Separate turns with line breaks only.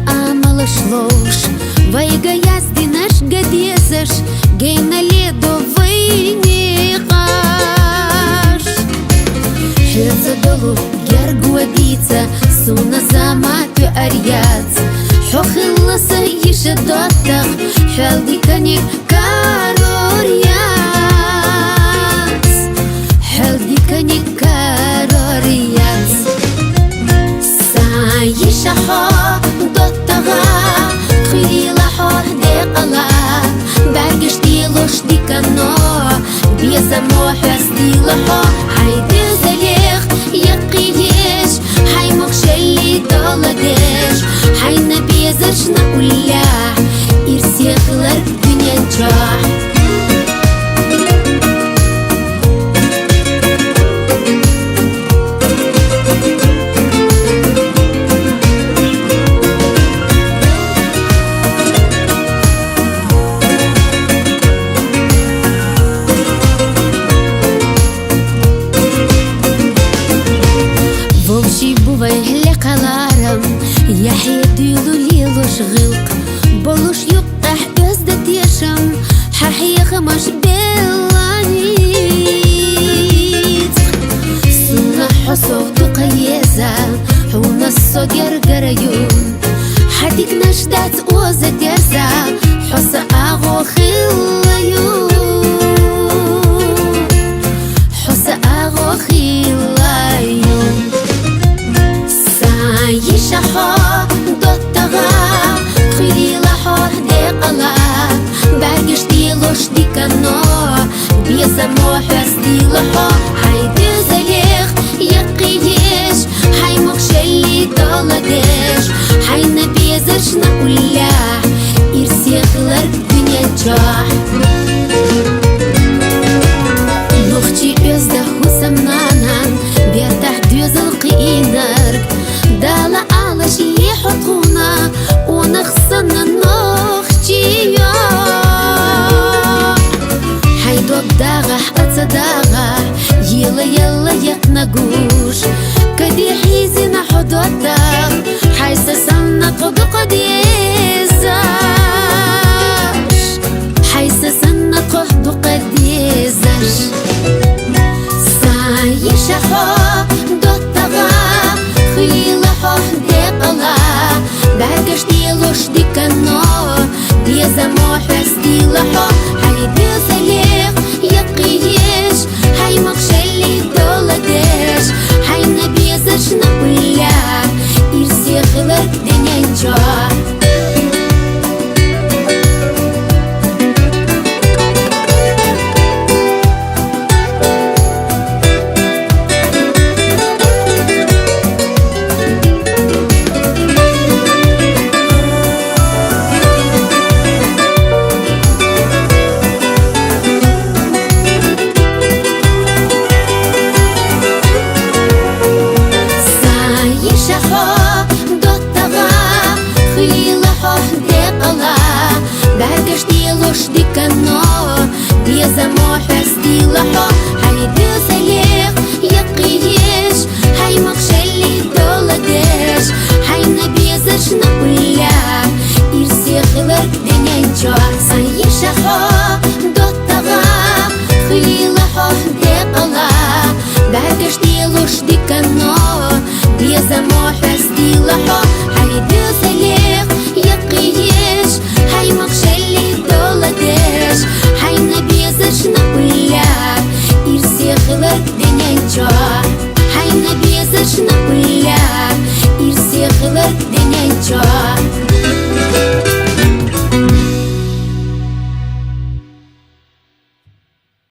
amala shlosh Vaiga yazdinash gadiezash Geina ledo vainiqash Hilza dolu gerguadica Suna zamatu aryac Xokhillasa yishadotaq Xaldikanik karoryac Xaldikanik karoryac Sayishaho dottaga Khila hor deqala Bergishtilosh dikano Biza mohas dilaho Haydi zalikh yaqiyesh Hay mokshelli doladesh Hay nabiyazash na ullah Irsiqlar dünyanjah Yaxya duyulu lilosh g'ilq Bolush yuqqah o'zda teshim Haqiqamash belanit Sunna hosov tuqayeza Huna soger garayun Hadik nashdat o'za terza Hosa ag'o khilayun Hosa ag'o khilayun Sayishaho dottaga Khila hor deqala Bergishtilosh dikano Biza mohas dilaho Haydi zalikh yaqiyesh Hay mokshelli doladesh Hay nabiyazash na ullah Irsiqlar dünyanjah Nukhchi özda husamnanan Berdah düzal qinarg Dala alash yihutquna Unakhsana nukhchiya Haydop dagah atsadagah Yilla yaqnagush Kadihizina hudotaq Haysasanna qudqadizash Haysasanna qudqadizash Sayishaho dottaga Khila hor deqala Bergishtilosh dikano Biza